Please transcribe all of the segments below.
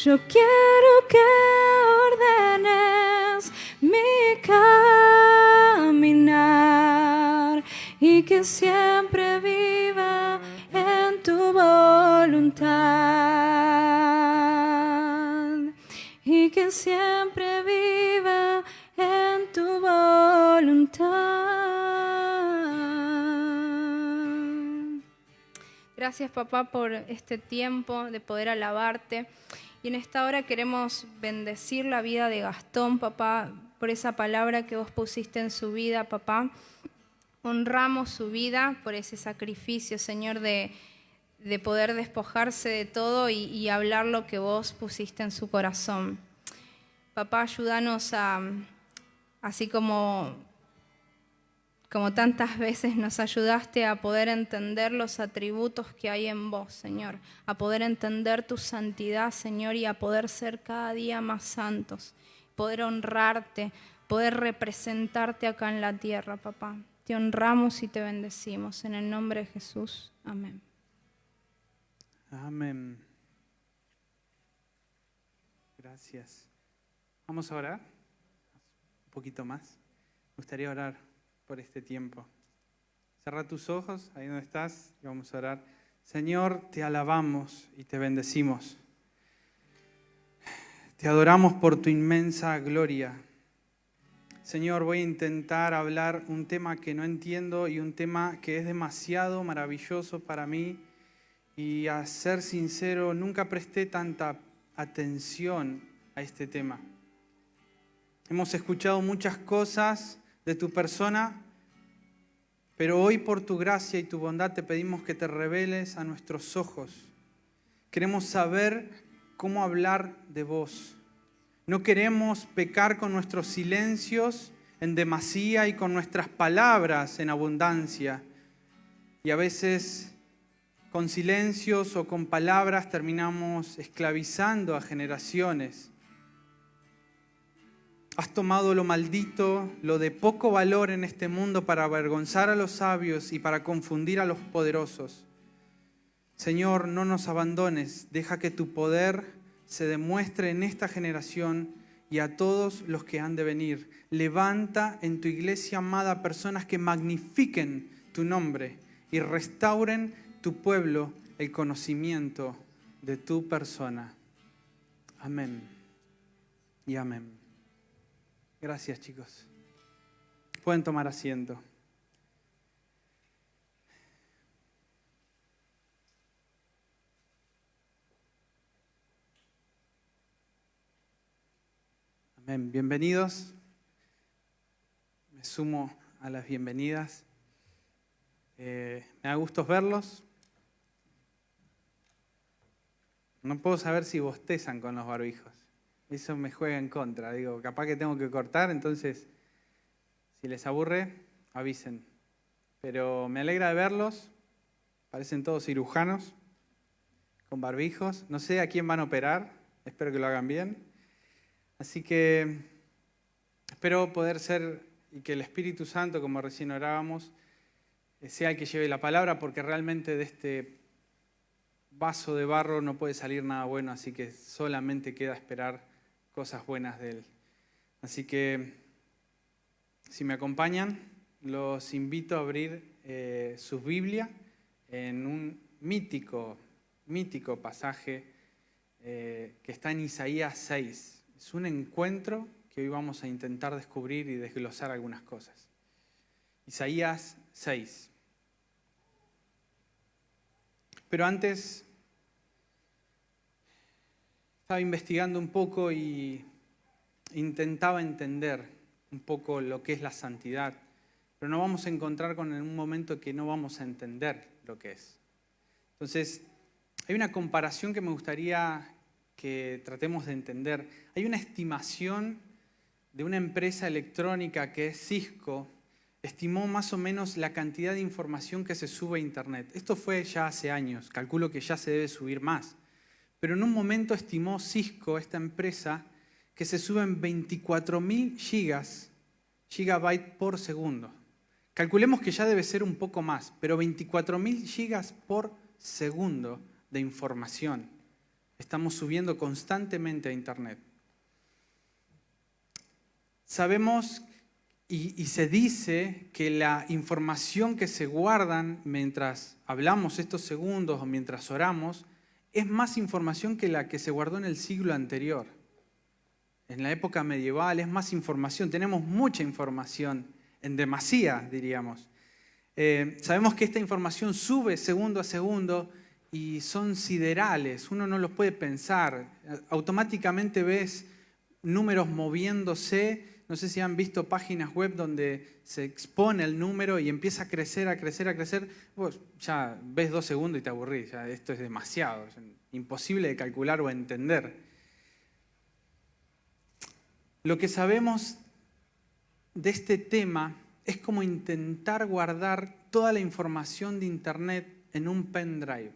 Yo quiero que ordenes mi caminar y que siempre viva en tu voluntad. Y que siempre viva en tu voluntad. Gracias, papá, por este tiempo de poder alabarte. Y en esta hora queremos bendecir la vida de Gastón, papá, por esa palabra que vos pusiste en su vida, papá. Honramos su vida por ese sacrificio, Señor, de poder despojarse de todo y hablar lo que vos pusiste en su corazón. Papá, ayúdanos a, así como tantas veces nos ayudaste a poder entender los atributos que hay en vos, Señor, a poder entender tu santidad, Señor, y a poder ser cada día más santos, poder honrarte, poder representarte acá en la tierra, papá. Te honramos y te bendecimos. En el nombre de Jesús. Amén. Amén. Gracias. Vamos a orar un poquito más. Me gustaría orar por este tiempo. Cerra tus ojos, ahí donde estás, y vamos a orar. Señor, te alabamos y te bendecimos. Te adoramos por tu inmensa gloria. Señor, voy a intentar hablar un tema que no entiendo y un tema que es demasiado maravilloso para mí. Y a ser sincero, nunca presté tanta atención a este tema. Hemos escuchado muchas cosas de tu persona, pero hoy por tu gracia y tu bondad te pedimos que te reveles a nuestros ojos. Queremos saber cómo hablar de vos. No queremos pecar con nuestros silencios en demasía y con nuestras palabras en abundancia. Y a veces con silencios o con palabras terminamos esclavizando a generaciones. Has tomado lo maldito, lo de poco valor en este mundo para avergonzar a los sabios y para confundir a los poderosos. Señor, no nos abandones, deja que tu poder se demuestre en esta generación y a todos los que han de venir. Levanta en tu iglesia amada personas que magnifiquen tu nombre y restauren tu pueblo el conocimiento de tu persona. Amén y amén. Gracias, chicos. Pueden tomar asiento. Amén. Bienvenidos. Me sumo a las bienvenidas. Me da gusto verlos. No puedo saber si bostezan con los barbijos. Eso me juega en contra. Digo, capaz que tengo que cortar, entonces, si les aburre, avisen. Pero me alegra de verlos. Parecen todos cirujanos, con barbijos. No sé a quién van a operar. Espero que lo hagan bien. Así que espero poder ser y que el Espíritu Santo, como recién orábamos, sea el que lleve la palabra, porque realmente de este vaso de barro no puede salir nada bueno, así que solamente queda esperar cosas buenas de él. Así que, si me acompañan, los invito a abrir su Biblia en un mítico pasaje que está en Isaías 6. Es un encuentro que hoy vamos a intentar descubrir y desglosar algunas cosas. Isaías 6. Pero antes estaba investigando un poco y intentaba entender un poco lo que es la santidad, pero nos vamos a encontrar con un momento que no vamos a entender lo que es. Entonces, hay una comparación que me gustaría que tratemos de entender. Hay una estimación de una empresa electrónica que es Cisco, estimó más o menos la cantidad de información que se sube a Internet. Esto fue ya hace años, calculo que ya se debe subir más. Pero en un momento estimó Cisco, esta empresa, que se suben 24.000 gigabytes por segundo. Calculemos que ya debe ser un poco más, pero 24.000 gigas por segundo de información estamos subiendo constantemente a Internet. Sabemos y se dice que la información que se guardan mientras hablamos estos segundos o mientras oramos es más información que la que se guardó en el siglo anterior. En la época medieval es más información, tenemos mucha información, en demasía diríamos. Sabemos que esta información sube segundo a segundo y son siderales, uno no los puede pensar. Automáticamente ves números moviéndose. No sé si han visto páginas web donde se expone el número y empieza a crecer, a crecer, a crecer. Vos ya ves 2 segundos y te aburrís. Ya esto es demasiado, es imposible de calcular o entender. Lo que sabemos de este tema es como intentar guardar toda la información de Internet en un pendrive.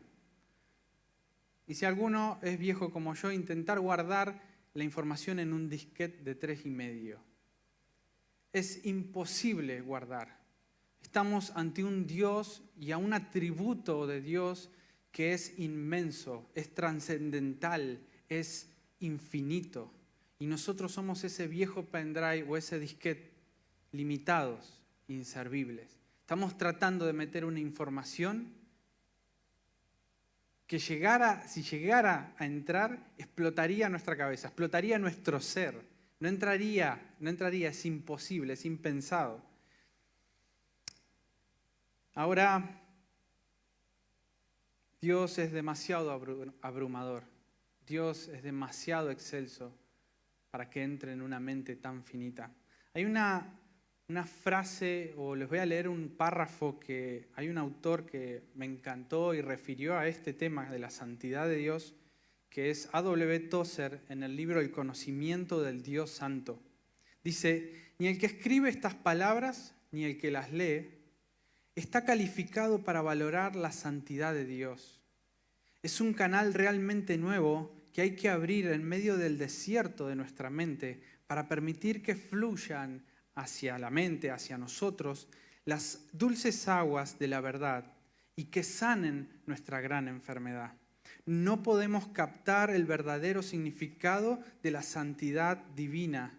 Y si alguno es viejo como yo, intentar guardar la información en un disquete de 3,5. Es imposible guardar. Estamos ante un Dios y a un atributo de Dios que es inmenso, es trascendental, es infinito. Y nosotros somos ese viejo pendrive o ese disquete limitados, inservibles. Estamos tratando de meter una información que si llegara a entrar, explotaría nuestra cabeza, explotaría nuestro ser. No entraría, es imposible, es impensado. Ahora, Dios es demasiado abrumador. Dios es demasiado excelso para que entre en una mente tan finita. Hay una frase, o les voy a leer un párrafo que hay un autor que me encantó y refirió a este tema de la santidad de Dios, que es A.W. Tozer en el libro El conocimiento del Dios Santo. Dice, ni el que escribe estas palabras, ni el que las lee, está calificado para valorar la santidad de Dios. Es un canal realmente nuevo que hay que abrir en medio del desierto de nuestra mente para permitir que fluyan hacia la mente, hacia nosotros, las dulces aguas de la verdad y que sanen nuestra gran enfermedad. No podemos captar el verdadero significado de la santidad divina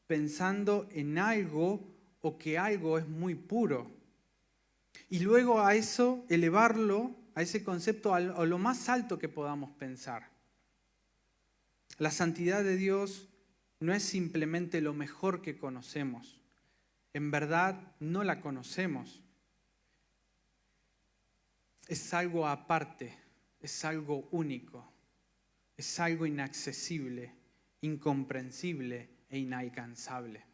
pensando en algo o que algo es muy puro. Y luego a eso elevarlo, a ese concepto, a lo más alto que podamos pensar. La santidad de Dios no es simplemente lo mejor que conocemos. En verdad no la conocemos. Es algo aparte, es algo único, es algo inaccesible, incomprensible e inalcanzable.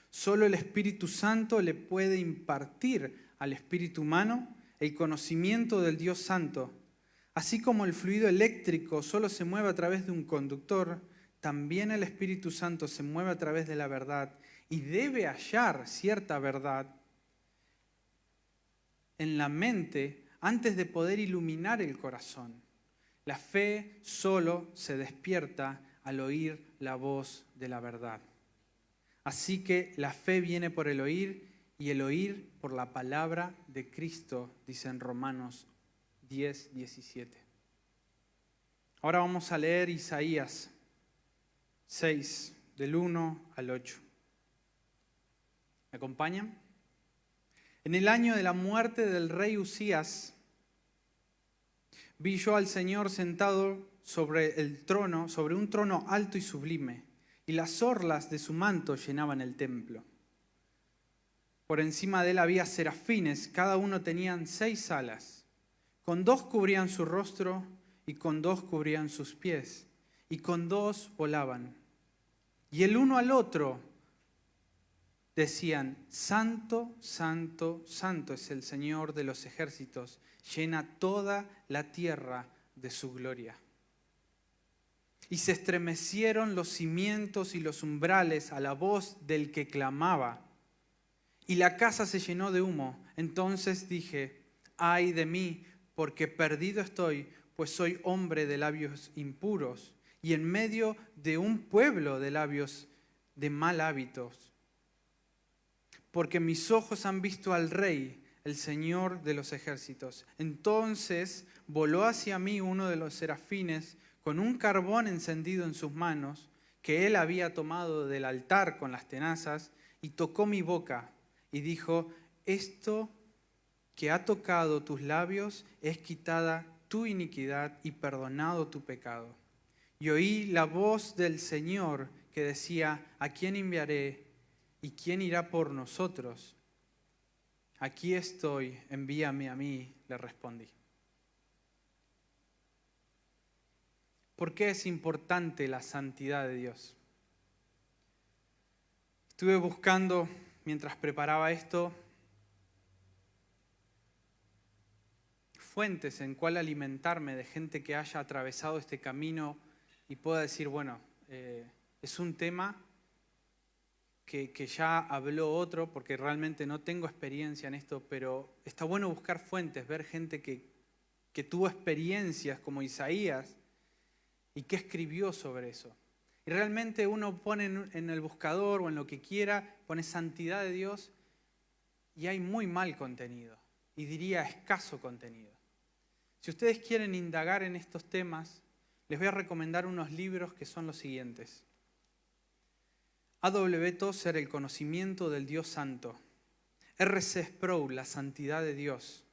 Solo el Espíritu Santo le puede impartir al espíritu humano el conocimiento del Dios Santo. Así como el fluido eléctrico solo se mueve a través de un conductor, también el Espíritu Santo se mueve a través de la verdad y debe hallar cierta verdad en la mente antes de poder iluminar el corazón. La fe solo se despierta al oír la voz de la verdad. Así que la fe viene por el oír y el oír por la palabra de Cristo, dice en Romanos 10:17. Ahora vamos a leer Isaías 6, del 1 al 8. ¿Me acompañan? En el año de la muerte del rey Usías, vi yo al Señor sentado sobre el trono, sobre un trono alto y sublime, y las orlas de su manto llenaban el templo. Por encima de él había serafines, cada uno tenían 6 alas. Con 2 cubrían su rostro y con 2 cubrían sus pies, y con 2 volaban. Y el uno al otro decían, Santo, Santo, Santo es el Señor de los ejércitos, llena toda la tierra de su gloria. Y se estremecieron los cimientos y los umbrales a la voz del que clamaba, y la casa se llenó de humo. Entonces dije, ay de mí, porque perdido estoy, pues soy hombre de labios impuros, y en medio de un pueblo de labios de mal hábitos. Porque mis ojos han visto al Rey, el Señor de los ejércitos. Entonces voló hacia mí uno de los serafines con un carbón encendido en sus manos, que él había tomado del altar con las tenazas, y tocó mi boca y dijo: esto que ha tocado tus labios es quitada tu iniquidad y perdonado tu pecado. Y oí la voz del Señor que decía: ¿a quién enviaré? ¿Y quién irá por nosotros? Aquí estoy, envíame a mí, le respondí. ¿Por qué es importante la santidad de Dios? Estuve buscando, mientras preparaba esto, fuentes en cuál alimentarme de gente que haya atravesado este camino y pueda decir, bueno, es un tema que ya habló otro, porque realmente no tengo experiencia en esto, pero está bueno buscar fuentes, ver gente que tuvo experiencias como Isaías y que escribió sobre eso. Y realmente uno pone en el buscador o en lo que quiera, pone santidad de Dios y hay muy mal contenido, y diría escaso contenido. Si ustedes quieren indagar en estos temas, les voy a recomendar unos libros que son los siguientes. A.W. Tozer, El conocimiento del Dios santo. R.C. Sproul, La santidad de Dios.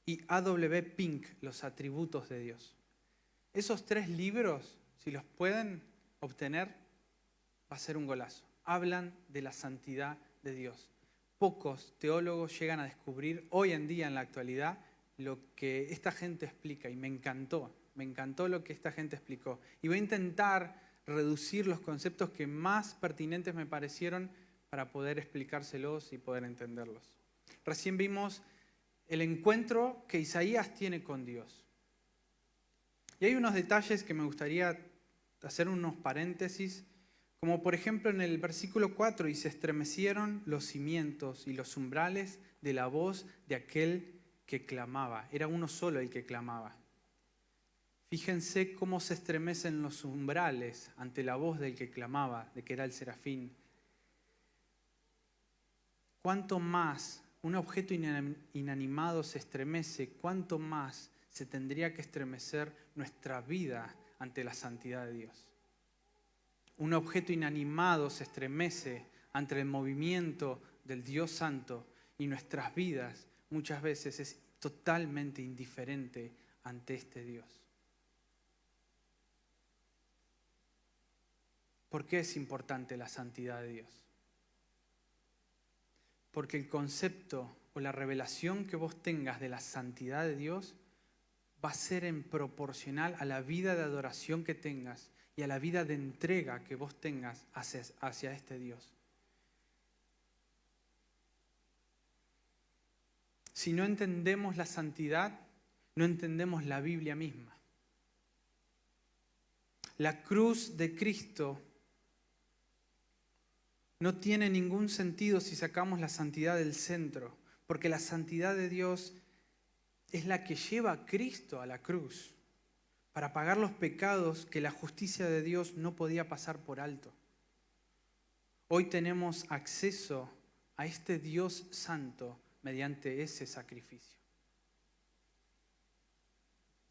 Y A.W. Pink, Los atributos de Dios. Esos 3 libros, si los pueden obtener, va a ser un golazo. Hablan de la santidad de Dios. Pocos teólogos llegan a descubrir hoy en día, en la actualidad, lo que esta gente explica. Y me encantó lo que esta gente explicó. Y voy a intentar reducir los conceptos que más pertinentes me parecieron para poder explicárselos y poder entenderlos. Recién vimos el encuentro que Isaías tiene con Dios. Y hay unos detalles que me gustaría hacer unos paréntesis, como por ejemplo en el versículo 4, y se estremecieron los cimientos y los umbrales de la voz de aquel que clamaba. Era uno solo el que clamaba. Fíjense cómo se estremecen los umbrales ante la voz del que clamaba, de que era el serafín. Cuanto más un objeto inanimado se estremece, cuánto más se tendría que estremecer nuestra vida ante la santidad de Dios. Un objeto inanimado se estremece ante el movimiento del Dios Santo y nuestras vidas muchas veces es totalmente indiferente ante este Dios. ¿Por qué es importante la santidad de Dios? Porque el concepto o la revelación que vos tengas de la santidad de Dios va a ser en proporcional a la vida de adoración que tengas y a la vida de entrega que vos tengas hacia este Dios. Si no entendemos la santidad, no entendemos la Biblia misma. La cruz de Cristo no tiene ningún sentido si sacamos la santidad del centro, porque la santidad de Dios es la que lleva a Cristo a la cruz para pagar los pecados que la justicia de Dios no podía pasar por alto. Hoy tenemos acceso a este Dios santo mediante ese sacrificio.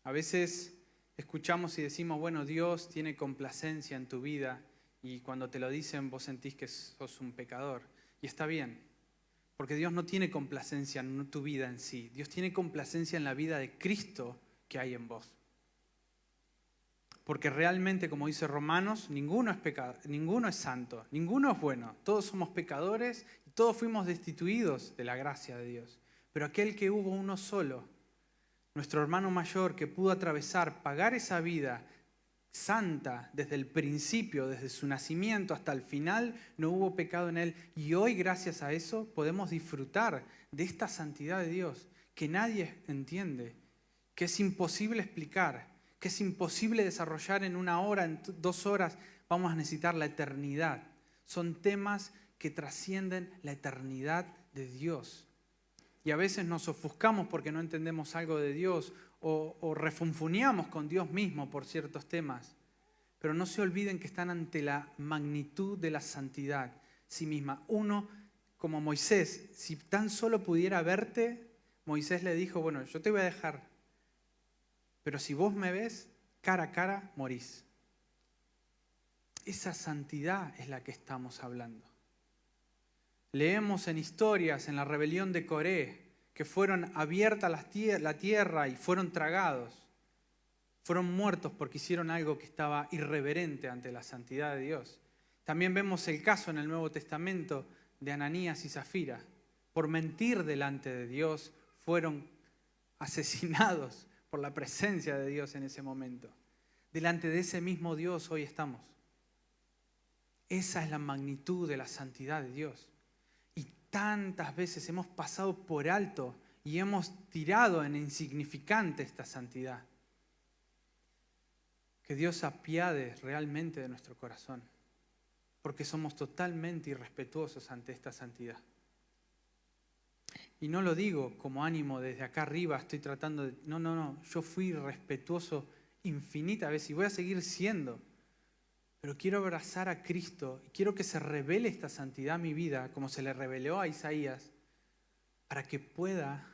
A veces escuchamos y decimos, bueno, Dios tiene complacencia en tu vida, y cuando te lo dicen vos sentís que sos un pecador. Y está bien, porque Dios no tiene complacencia en tu vida en sí. Dios tiene complacencia en la vida de Cristo que hay en vos. Porque realmente, como dice Romanos, ninguno es pecador, ninguno es santo, ninguno es bueno. Todos somos pecadores y todos fuimos destituidos de la gracia de Dios. Pero aquel que hubo uno solo, nuestro hermano mayor, que pudo atravesar, pagar esa vida santa desde el principio, desde su nacimiento hasta el final, no hubo pecado en él. Y hoy, gracias a eso, podemos disfrutar de esta santidad de Dios que nadie entiende, que es imposible explicar, que es imposible desarrollar en 1 hora, en 2 horas. Vamos a necesitar la eternidad. Son temas que trascienden la eternidad de Dios. Y a veces nos ofuscamos porque no entendemos algo de Dios o refunfuneamos con Dios mismo por ciertos temas. Pero no se olviden que están ante la magnitud de la santidad sí misma. Uno como Moisés, si tan solo pudiera verte, Moisés le dijo, bueno, yo te voy a dejar, pero si vos me ves, cara a cara, morís. Esa santidad es la que estamos hablando. Leemos en historias, en la rebelión de Coré, que fueron abiertas la tierra y fueron tragados. Fueron muertos porque hicieron algo que estaba irreverente ante la santidad de Dios. También vemos el caso en el Nuevo Testamento de Ananías y Zafira. Por mentir delante de Dios, fueron asesinados por la presencia de Dios en ese momento. Delante de ese mismo Dios hoy estamos. Esa es la magnitud de la santidad de Dios. Y tantas veces hemos pasado por alto y hemos tirado en insignificante esta santidad. Que Dios se apiade realmente de nuestro corazón, porque somos totalmente irrespetuosos ante esta santidad. Y no lo digo como ánimo desde acá arriba, estoy tratando de... No, yo fui irrespetuoso infinitas veces y voy a seguir siendo. Pero quiero abrazar a Cristo y quiero que se revele esta santidad a mi vida, como se le reveló a Isaías, para que pueda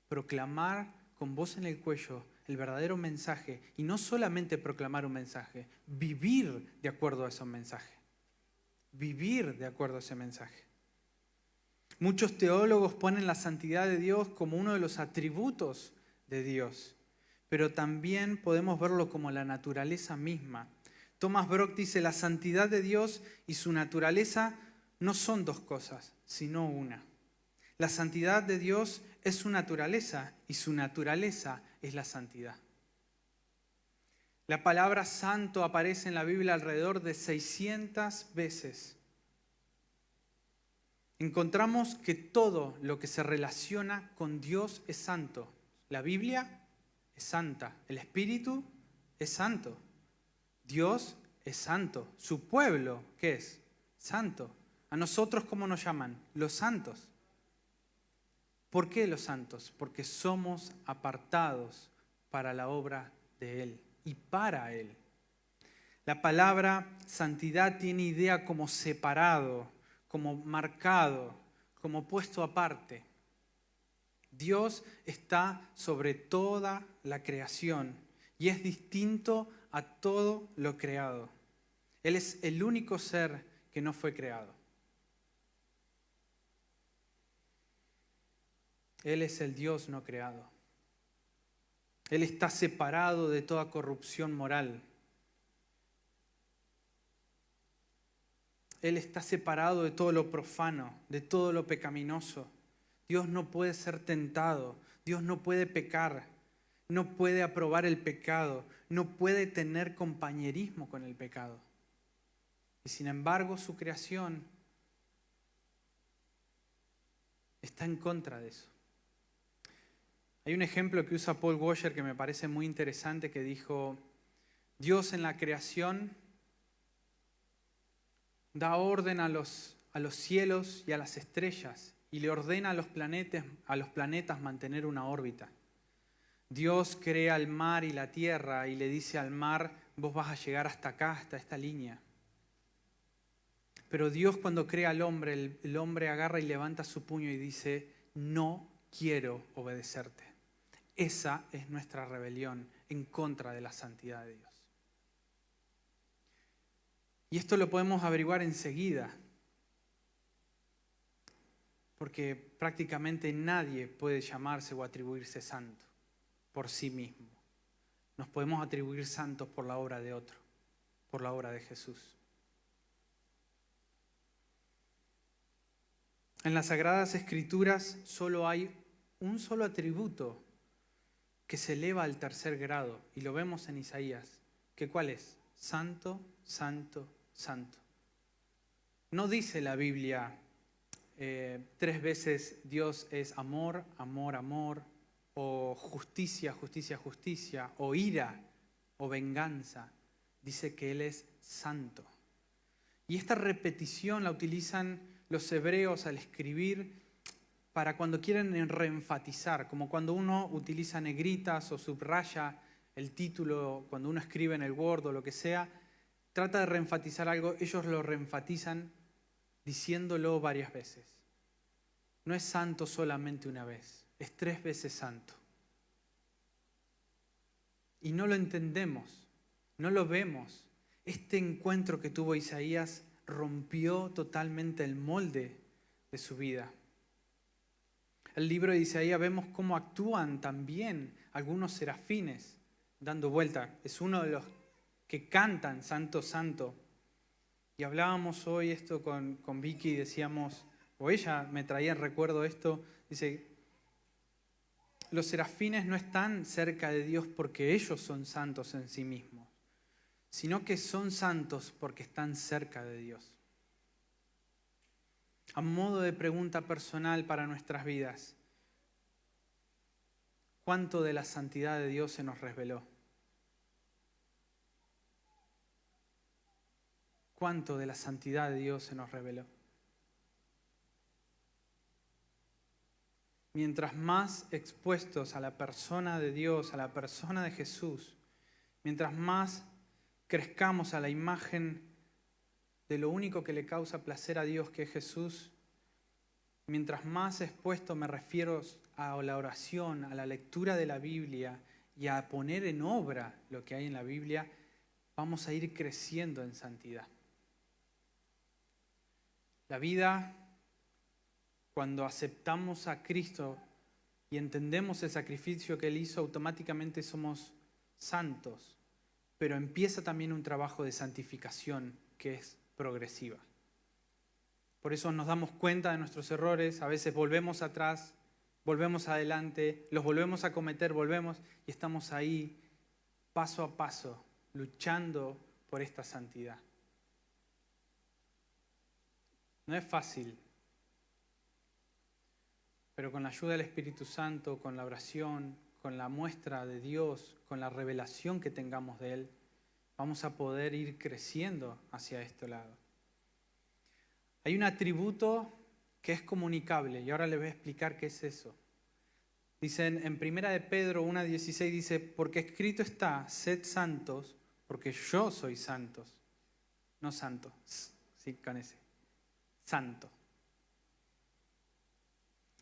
proclamar con voz en el cuello el verdadero mensaje, y no solamente proclamar un mensaje, vivir de acuerdo a ese mensaje. Vivir de acuerdo a ese mensaje. Muchos teólogos ponen la santidad de Dios como uno de los atributos de Dios, pero también podemos verlo como la naturaleza misma. Thomas Brock dice, la santidad de Dios y su naturaleza no son dos cosas, sino una. La santidad de Dios es su naturaleza y su naturaleza es la santidad. La palabra santo aparece en la Biblia alrededor de 600 veces. Encontramos que todo lo que se relaciona con Dios es santo. La Biblia es santa, el Espíritu es santo, Dios es santo, su pueblo, ¿qué es? Santo. ¿A nosotros cómo nos llaman? Los santos. ¿Por qué los santos? Porque somos apartados para la obra de Él y para Él. La palabra santidad tiene idea como separado, como marcado, como puesto aparte. Dios está sobre toda la creación y es distinto a todo lo creado. Él es el único ser que no fue creado. Él es el Dios no creado. Él está separado de toda corrupción moral. Él está separado de todo lo profano, de todo lo pecaminoso. Dios no puede ser tentado. Dios no puede pecar. No puede aprobar el pecado. No puede tener compañerismo con el pecado. Y sin embargo, su creación está en contra de eso. Hay un ejemplo que usa Paul Washer que me parece muy interesante, que dijo, Dios en la creación da orden a los cielos y a las estrellas y le ordena a los planetas mantener una órbita. Dios crea el mar y la tierra y le dice al mar, vos vas a llegar hasta acá, hasta esta línea. Pero Dios cuando crea al hombre, el hombre agarra y levanta su puño y dice, no quiero obedecerte. Esa es nuestra rebelión en contra de la santidad de Dios. Y esto lo podemos averiguar enseguida, porque prácticamente nadie puede llamarse o atribuirse santo por sí mismo. Nos podemos atribuir santos por la obra de otro, por la obra de Jesús. En las Sagradas Escrituras solo hay un solo atributo que se eleva al tercer grado, y lo vemos en Isaías. ¿Qué cuál es? Santo, santo, santo. No dice la Biblia 3 veces Dios es amor, amor, amor, o justicia, justicia, justicia, o ira, o venganza. Dice que Él es santo. Y esta repetición la utilizan los hebreos al escribir para cuando quieren reenfatizar, como cuando uno utiliza negritas o subraya el título, cuando uno escribe en el Word o lo que sea, trata de reenfatizar algo, ellos lo reenfatizan diciéndolo varias veces. no es santo solamente una vez, es 3 veces santo. Y no lo entendemos, no lo vemos. Este encuentro que tuvo Isaías rompió totalmente el molde de su vida. El libro de Isaías vemos cómo actúan también algunos serafines dando vuelta. Es uno de los que cantan Santo, Santo. Y hablábamos hoy esto con Vicky y decíamos, o ella me traía en recuerdo esto, dice, los serafines no están cerca de Dios porque ellos son santos en sí mismos, sino que son santos porque están cerca de Dios. A modo de pregunta personal para nuestras vidas, ¿cuánto de la santidad de Dios se nos reveló? ¿Cuánto de la santidad de Dios se nos reveló? Mientras más expuestos a la persona de Dios, a la persona de Jesús, mientras más crezcamos a la imagen de lo único que le causa placer a Dios, que es Jesús, mientras más expuesto me refiero a la oración, a la lectura de la Biblia y a poner en obra lo que hay en la Biblia, vamos a ir creciendo en santidad. La vida, cuando aceptamos a Cristo y entendemos el sacrificio que Él hizo, automáticamente somos santos. Pero empieza también un trabajo de santificación que es progresiva. Por eso nos damos cuenta de nuestros errores, a veces volvemos atrás, volvemos adelante, los volvemos a cometer, volvemos y estamos ahí paso a paso, luchando por esta santidad. No es fácil, pero con la ayuda del Espíritu Santo, con la oración, con la muestra de Dios, con la revelación que tengamos de Él, vamos a poder ir creciendo hacia este lado. Hay un atributo que es comunicable y ahora les voy a explicar qué es eso. Dicen en 1 de Pedro 1:16 dice, porque escrito está, sed santos, porque yo soy santos. No santo, sí, con ese. Santo.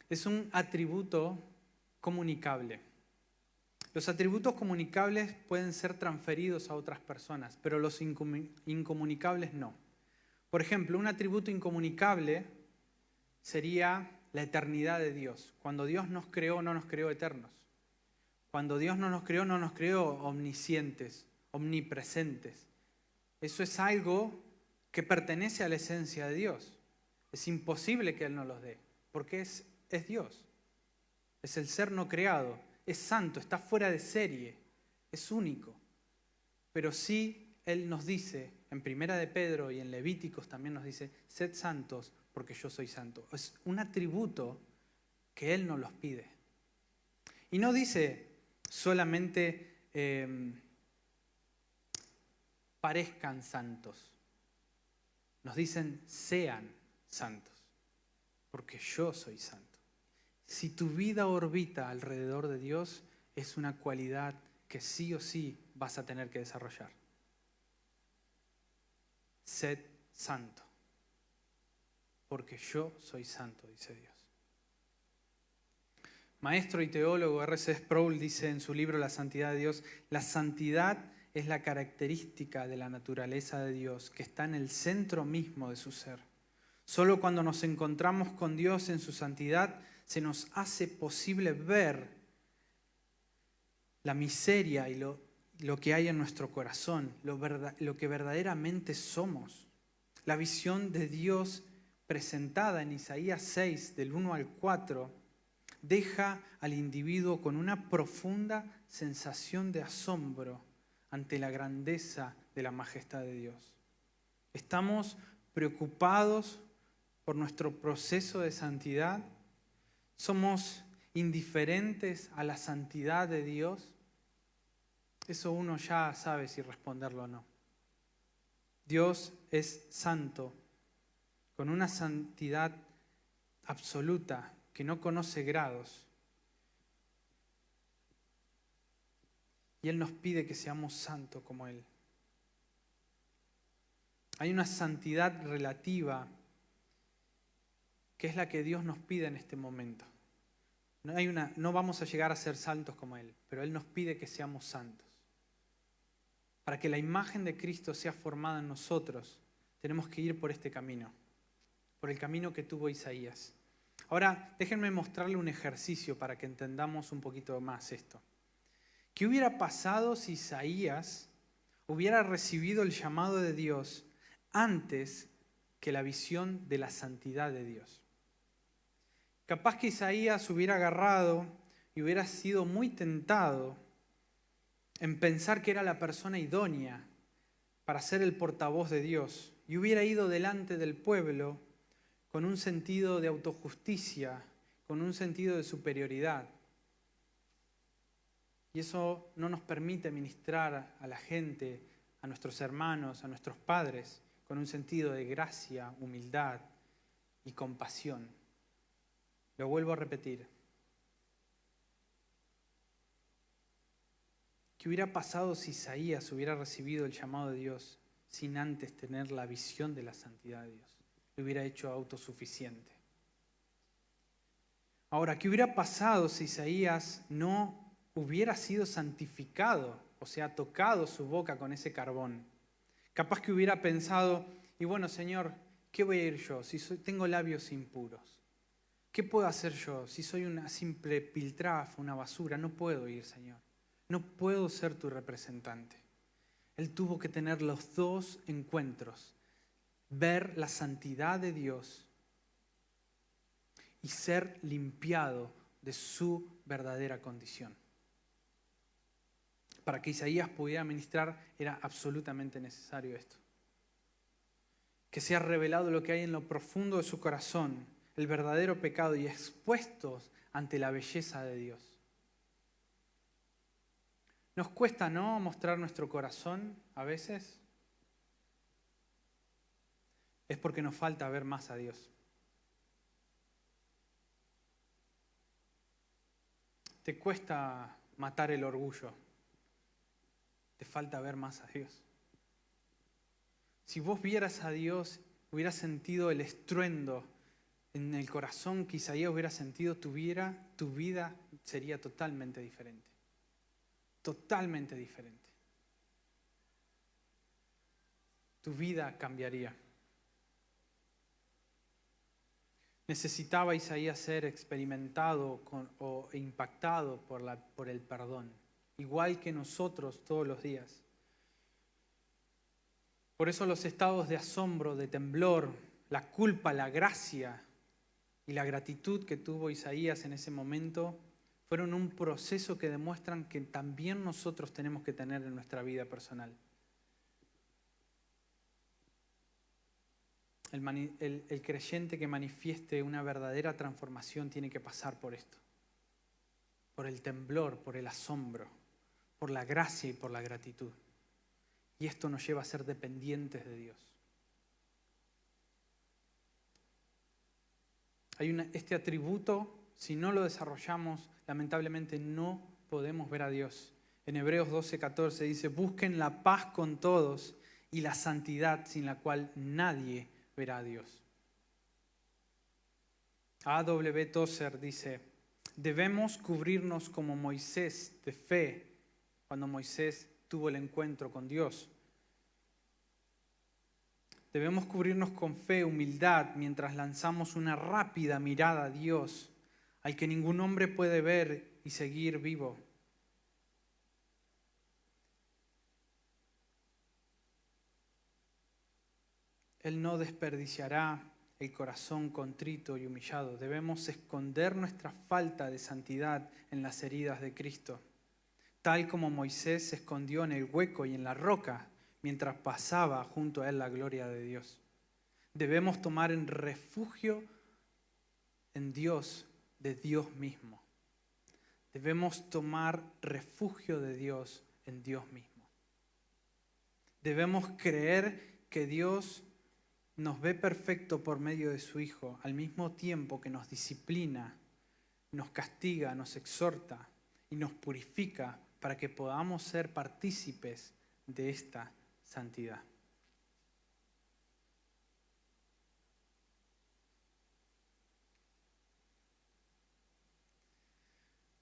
Es un atributo comunicable. Los atributos comunicables pueden ser transferidos a otras personas, pero los incomunicables no. Por ejemplo, un atributo incomunicable sería la eternidad de Dios. Cuando Dios nos creó, no nos creó eternos. Cuando Dios no nos creó omniscientes, omnipresentes. Eso es algo que pertenece a la esencia de Dios. Es imposible que Él nos los dé, porque es Dios. Es el ser no creado. Es santo, está fuera de serie. Es único. Pero sí Él nos dice, en 1 de Pedro y en Levíticos también nos dice, sed santos porque yo soy santo. Es un atributo que Él nos los pide. Y no dice solamente parezcan santos. Nos dicen sean santos, porque yo soy santo. Si tu vida orbita alrededor de Dios, es una cualidad que sí o sí vas a tener que desarrollar. Sed santo, porque yo soy santo, dice Dios. Maestro y teólogo R.C. Sproul dice en su libro La Santidad de Dios, la santidad es la característica de la naturaleza de Dios que está en el centro mismo de su ser. Solo cuando nos encontramos con Dios en su santidad se nos hace posible ver la miseria y lo que hay en nuestro corazón, lo que verdaderamente somos. La visión de Dios presentada en Isaías 6, del 1 al 4, deja al individuo con una profunda sensación de asombro ante la grandeza de la majestad de Dios. Estamos preocupados por nuestro proceso de santidad. ¿Somos indiferentes a la santidad de Dios? Eso uno ya sabe si responderlo o no. Dios es santo, con una santidad absoluta que no conoce grados. Y Él nos pide que seamos santos como Él. Hay una santidad relativa que es la que Dios nos pide en este momento. No vamos a llegar a ser santos como Él, pero Él nos pide que seamos santos. Para que la imagen de Cristo sea formada en nosotros, tenemos que ir por este camino, por el camino que tuvo Isaías. Ahora, déjenme mostrarle un ejercicio para que entendamos un poquito más esto. ¿Qué hubiera pasado si Isaías hubiera recibido el llamado de Dios antes que la visión de la santidad de Dios? Capaz que Isaías hubiera agarrado y hubiera sido muy tentado en pensar que era la persona idónea para ser el portavoz de Dios y hubiera ido delante del pueblo con un sentido de autojusticia, con un sentido de superioridad. Y eso no nos permite ministrar a la gente, a nuestros hermanos, a nuestros padres, con un sentido de gracia, humildad y compasión. Lo vuelvo a repetir. ¿Qué hubiera pasado si Isaías hubiera recibido el llamado de Dios sin antes tener la visión de la santidad de Dios? Lo hubiera hecho autosuficiente. Ahora, ¿qué hubiera pasado si Isaías no hubiera sido santificado, o sea, tocado su boca con ese carbón? Capaz que hubiera pensado, y bueno, Señor, ¿qué voy a ir yo si tengo labios impuros? ¿Qué puedo hacer yo si soy una simple piltrafa, una basura? No puedo ir, Señor. No puedo ser tu representante. Él tuvo que tener los dos encuentros, ver la santidad de Dios y ser limpiado de su verdadera condición. Para que Isaías pudiera ministrar era absolutamente necesario esto. Que sea revelado lo que hay en lo profundo de su corazón, el verdadero pecado, y expuestos ante la belleza de Dios. ¿Nos cuesta, no, mostrar nuestro corazón a veces? Es porque nos falta ver más a Dios. ¿Te cuesta matar el orgullo? Te falta ver más a Dios. Si vos vieras a Dios, hubieras sentido el estruendo en el corazón que Isaías hubiera sentido, tu vida sería totalmente diferente. Totalmente diferente. Tu vida cambiaría. Necesitaba Isaías ser experimentado o impactado por el perdón, igual que nosotros todos los días. Por eso los estados de asombro, de temblor, la culpa, la gracia y la gratitud que tuvo Isaías en ese momento fueron un proceso que demuestran que también nosotros tenemos que tener en nuestra vida personal. El creyente que manifieste una verdadera transformación tiene que pasar por esto, por el temblor, por el asombro, por la gracia y por la gratitud. Y esto nos lleva a ser dependientes de Dios. Este atributo, si no lo desarrollamos, lamentablemente no podemos ver a Dios. En Hebreos 12:14 dice, busquen la paz con todos y la santidad sin la cual nadie verá a Dios. A.W. Tozer dice, debemos cubrirnos como Moisés de fe cuando Moisés tuvo el encuentro con Dios. Debemos cubrirnos con fe, humildad, mientras lanzamos una rápida mirada a Dios, al que ningún hombre puede ver y seguir vivo. Él no desperdiciará el corazón contrito y humillado. Debemos esconder nuestra falta de santidad en las heridas de Cristo, tal como Moisés se escondió en el hueco y en la roca mientras pasaba junto a él la gloria de Dios. Debemos tomar en refugio en Dios, de Dios mismo. Debemos tomar refugio de Dios en Dios mismo. Debemos creer que Dios nos ve perfecto por medio de su Hijo, al mismo tiempo que nos disciplina, nos castiga, nos exhorta y nos purifica para que podamos ser partícipes de esta santidad.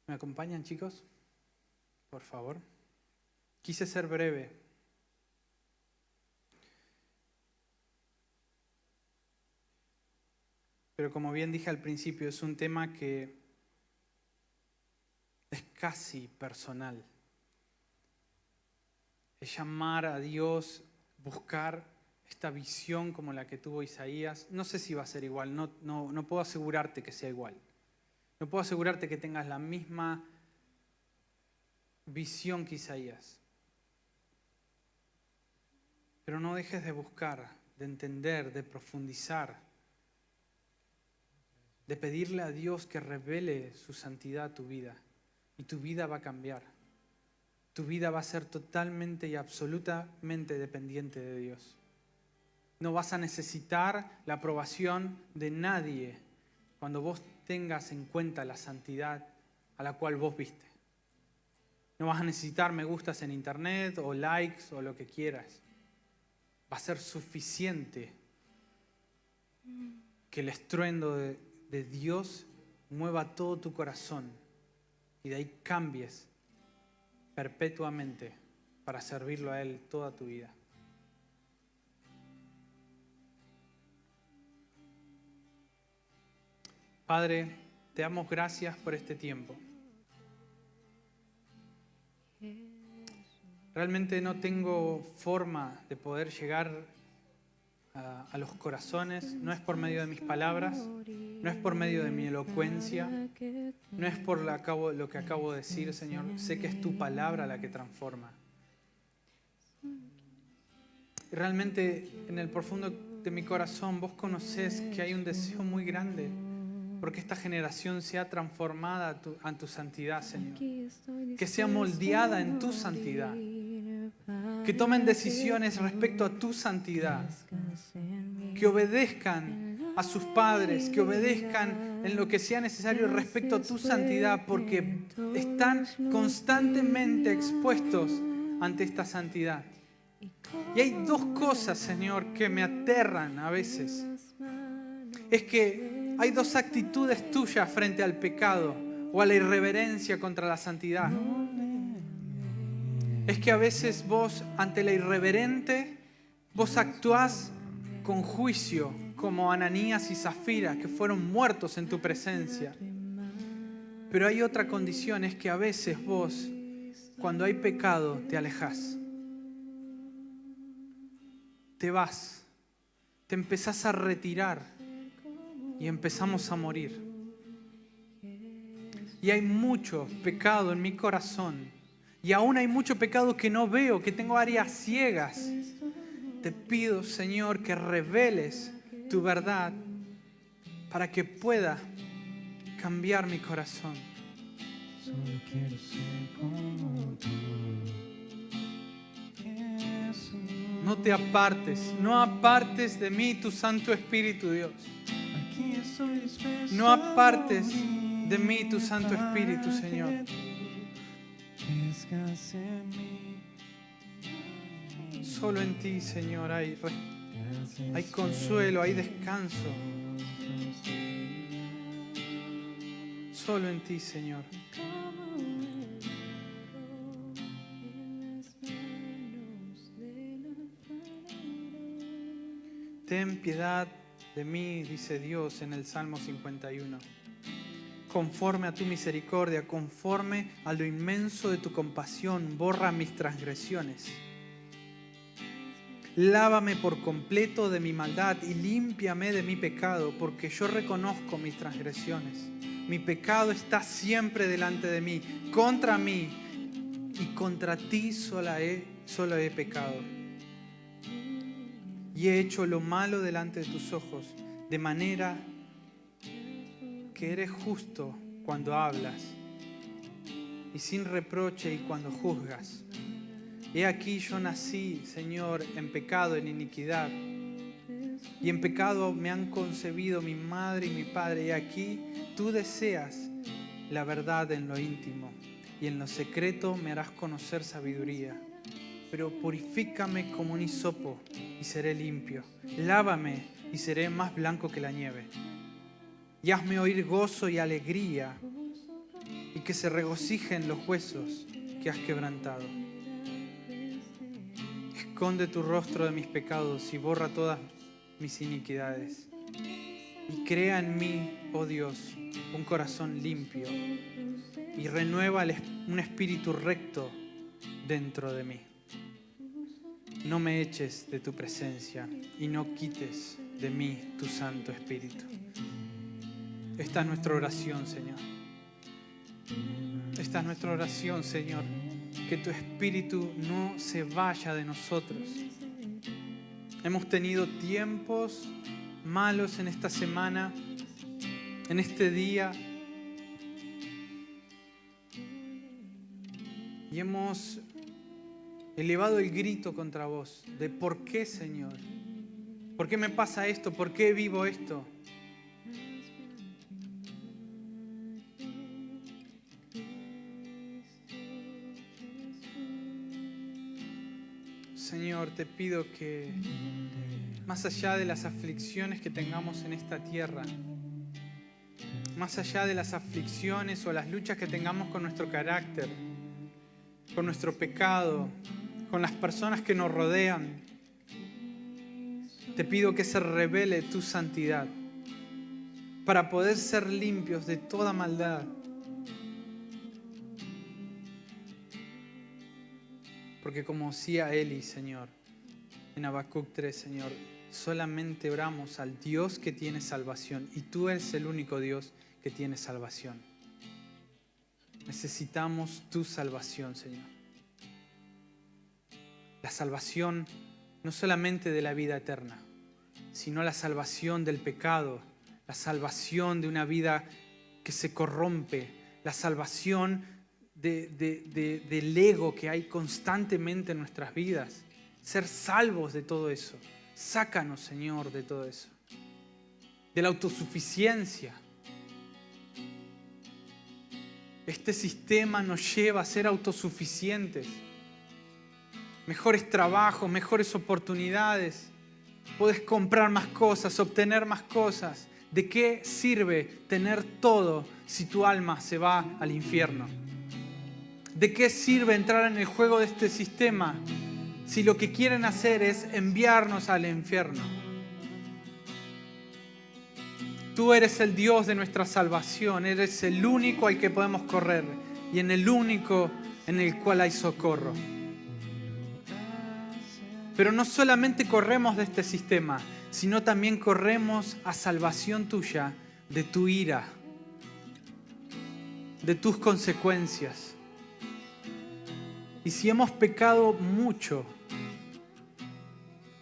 ¿Me acompañan, chicos? Por favor. Quise ser breve. Pero como bien dije al principio, es un tema que es casi personal. Es llamar a Dios, buscar esta visión como la que tuvo Isaías. No sé si va a ser igual, no puedo asegurarte que sea igual. No puedo asegurarte que tengas la misma visión que Isaías. Pero no dejes de buscar, de entender, de profundizar, de pedirle a Dios que revele su santidad a tu vida. Y tu vida va a cambiar. Tu vida va a ser totalmente y absolutamente dependiente de Dios. No vas a necesitar la aprobación de nadie cuando vos tengas en cuenta la santidad a la cual vos viste. No vas a necesitar me gustas en internet o likes o lo que quieras. Va a ser suficiente que el estruendo de Dios mueva todo tu corazón y de ahí cambies perpetuamente para servirlo a Él toda tu vida. Padre, te damos gracias por este tiempo. Realmente no tengo forma de poder llegar a los corazones. No es por medio de mis palabras, no es por medio de mi elocuencia, no es por lo que acabo de decir, Señor. Sé que es tu palabra la que transforma. Y realmente en el profundo de mi corazón vos conocés que hay un deseo muy grande porque esta generación sea transformada a tu santidad, Señor. Que sea moldeada en tu santidad. Que tomen decisiones respecto a tu santidad. Que obedezcan a sus padres, que obedezcan en lo que sea necesario respecto a tu santidad, porque están constantemente expuestos ante esta santidad. Y hay dos cosas, Señor, que me aterran a veces. Es que hay dos actitudes tuyas frente al pecado o a la irreverencia contra la santidad. Es que a veces vos, ante la irreverente, vos actuás con juicio, como Ananías y Zafira, que fueron muertos en tu presencia. Pero hay otra condición, es que a veces vos, cuando hay pecado, te alejás. Te vas, te empezás a retirar y empezamos a morir. Y hay mucho pecado en mi corazón. Y aún hay mucho pecado que no veo, que tengo áreas ciegas. Te pido, Señor, que reveles tu verdad para que pueda cambiar mi corazón. Solo quiero ser como tú, Jesús. No te apartes, no apartes de mí tu Santo Espíritu, Dios. Aquí estoy dispuesto No apartes de mí tu Santo Espíritu, Señor. Descansa en mí. Solo en ti, Señor, hay consuelo, hay descanso. Solo en ti, Señor. Ten piedad de mí, dice Dios en el Salmo 51. Conforme a tu misericordia, conforme a lo inmenso de tu compasión, borra mis transgresiones. Lávame por completo de mi maldad y límpiame de mi pecado, porque yo reconozco mis transgresiones. Mi pecado está siempre delante de mí, contra mí, y contra ti solo he pecado. Y he hecho lo malo delante de tus ojos, de manera que eres justo cuando hablas y sin reproche y cuando juzgas. He aquí yo nací, Señor, en pecado, en iniquidad, y en pecado me han concebido mi madre y mi padre. Y aquí tú deseas la verdad en lo íntimo, y en lo secreto me harás conocer sabiduría. Pero purifícame como un hisopo y seré limpio. Lávame y seré más blanco que la nieve. Y hazme oír gozo y alegría, y que se regocijen los huesos que has quebrantado. Esconde tu rostro de mis pecados y borra todas mis iniquidades. Y crea en mí, oh Dios, un corazón limpio y renueva un espíritu recto dentro de mí. No me eches de tu presencia y no quites de mí tu Santo Espíritu. Esta es nuestra oración, Señor. Esta es nuestra oración, Señor. Que tu Espíritu no se vaya de nosotros. Hemos tenido tiempos malos en esta semana, en este día. Y hemos elevado el grito contra vos de ¿por qué, Señor? ¿Por qué me pasa esto? ¿Por qué vivo esto? Señor, te pido que más allá de las aflicciones que tengamos en esta tierra, más allá de las aflicciones o las luchas que tengamos con nuestro carácter, con nuestro pecado, con las personas que nos rodean, te pido que se revele tu santidad para poder ser limpios de toda maldad. Porque como decía Eli, Señor, en Habacuc 3, Señor, solamente oramos al Dios que tiene salvación y tú eres el único Dios que tiene salvación. Necesitamos tu salvación, Señor. La salvación no solamente de la vida eterna, sino la salvación del pecado, la salvación de una vida que se corrompe, la salvación del ego que hay constantemente en nuestras vidas. Ser salvos de todo eso. Sácanos, Señor, de todo eso. De la autosuficiencia. Este sistema nos lleva a ser autosuficientes. Mejores trabajos, mejores oportunidades. Puedes comprar más cosas, obtener más cosas. ¿De qué sirve tener todo si tu alma se va al infierno? ¿De qué sirve entrar en el juego de este sistema si lo que quieren hacer es enviarnos al infierno? Tú eres el Dios de nuestra salvación, eres el único al que podemos correr y en el único en el cual hay socorro. Pero no solamente corremos de este sistema, sino también corremos a salvación tuya de tu ira, de tus consecuencias. Y si hemos pecado mucho,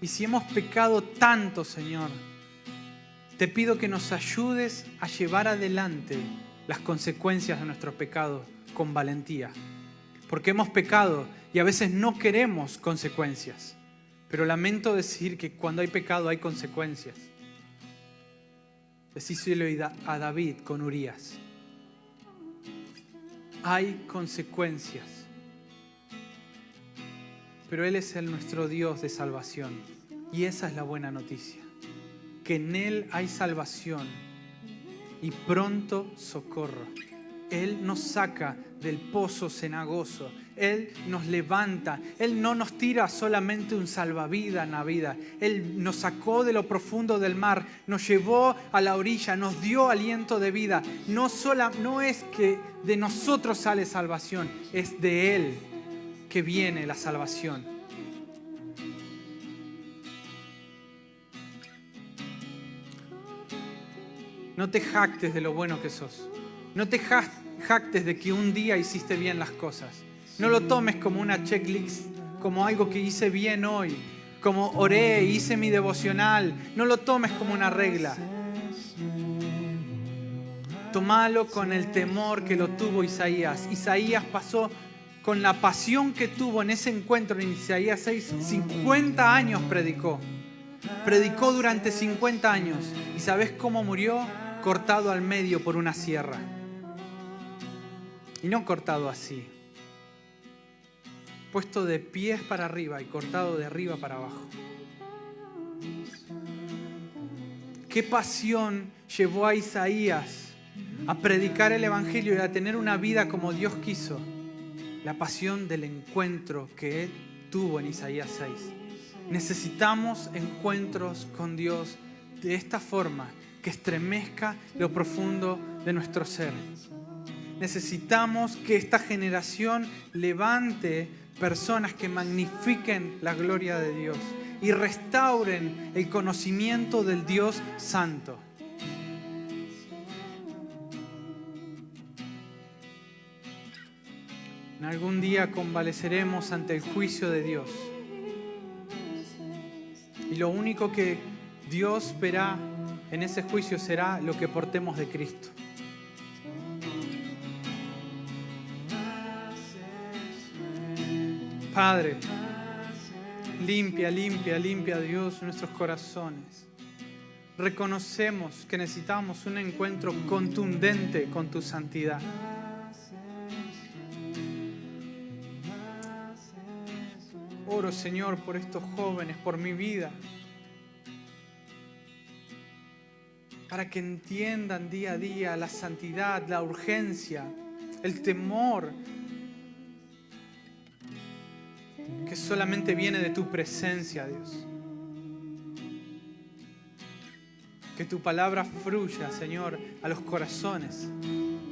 y si hemos pecado tanto, Señor, te pido que nos ayudes a llevar adelante las consecuencias de nuestro pecado con valentía. Porque hemos pecado y a veces no queremos consecuencias. Pero lamento decir que cuando hay pecado hay consecuencias. Decíselo a David con Urías. Hay consecuencias. Pero Él es nuestro Dios de salvación. Y esa es la buena noticia. Que en Él hay salvación y pronto socorro. Él nos saca del pozo cenagoso. Él nos levanta. Él no nos tira solamente un salvavidas en la vida. Él nos sacó de lo profundo del mar, nos llevó a la orilla, nos dio aliento de vida. No es que de nosotros sale salvación, es de Él que viene la salvación. No te jactes de lo bueno que sos. No te jactes de que un día hiciste bien las cosas. No lo tomes como una checklist, como algo que hice bien hoy, como oré, hice mi devocional. No lo tomes como una regla. Tómalo con el temor que lo tuvo Isaías. Isaías pasó con la pasión que tuvo en ese encuentro en Isaías 6, 50 años predicó. Predicó durante 50 años. ¿Y sabes cómo murió? Cortado al medio por una sierra. Y no cortado así. Puesto de pies para arriba y cortado de arriba para abajo. ¿Qué pasión llevó a Isaías a predicar el Evangelio y a tener una vida como Dios quiso. La pasión del encuentro que Él tuvo en Isaías 6. Necesitamos encuentros con Dios de esta forma, que estremezca lo profundo de nuestro ser. Necesitamos que esta generación levante personas que magnifiquen la gloria de Dios y restauren el conocimiento del Dios Santo. En algún día convaleceremos ante el juicio de Dios. Y lo único que Dios verá en ese juicio será lo que portemos de Cristo. Padre, limpia, limpia, limpia, Dios, nuestros corazones. Reconocemos que necesitamos un encuentro contundente con tu santidad. Oro, Señor, por estos jóvenes, por mi vida, para que entiendan día a día la santidad, la urgencia, el temor que solamente viene de tu presencia, Dios. Que tu palabra fluya, Señor, a los corazones,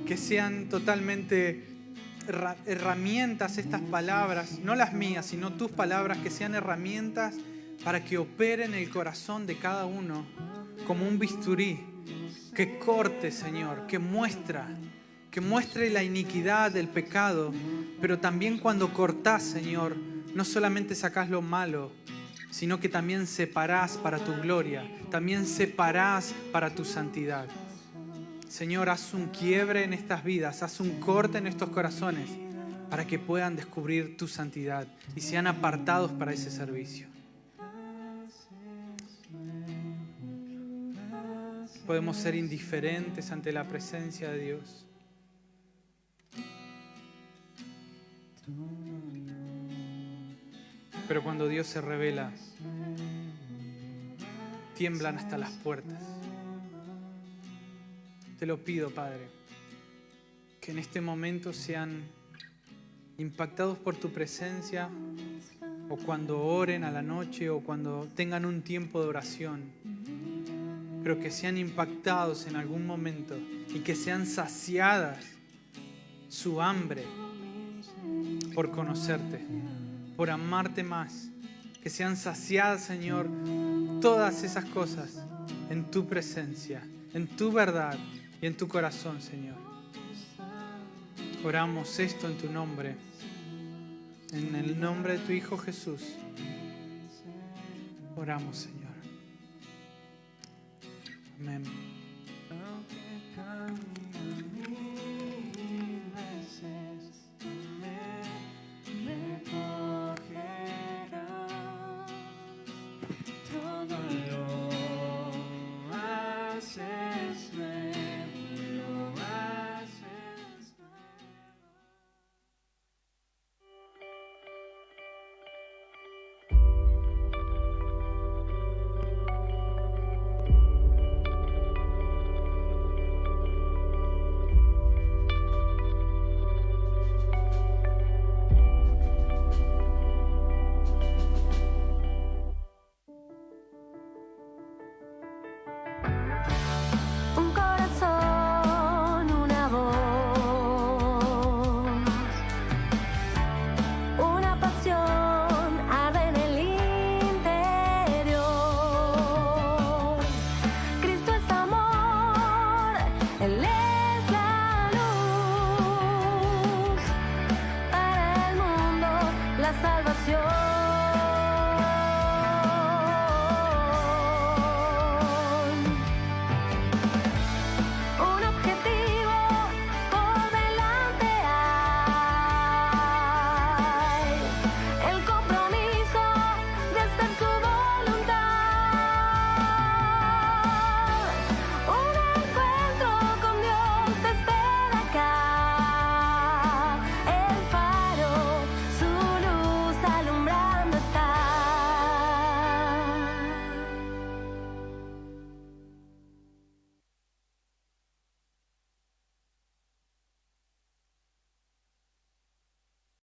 que sean totalmente herramientas estas palabras, no las mías, sino tus palabras, que sean herramientas para que operen el corazón de cada uno como un bisturí, que corte, Señor, que muestre la iniquidad del pecado, pero también cuando cortás, Señor, no solamente sacás lo malo, sino que también separás para tu gloria, también separás para tu santidad. Señor, haz un quiebre en estas vidas, haz un corte en estos corazones para que puedan descubrir tu santidad y sean apartados para ese servicio. Podemos ser indiferentes ante la presencia de Dios. Pero cuando Dios se revela, tiemblan hasta las puertas. Te lo pido, Padre, que en este momento sean impactados por tu presencia, o cuando oren a la noche, o cuando tengan un tiempo de oración, pero que sean impactados en algún momento y que sean saciadas su hambre por conocerte, por amarte más, que sean saciadas, Señor, todas esas cosas en tu presencia, en tu verdad y en tu corazón, Señor. Oramos esto en tu nombre, en el nombre de tu Hijo Jesús. Oramos, Señor. Amén.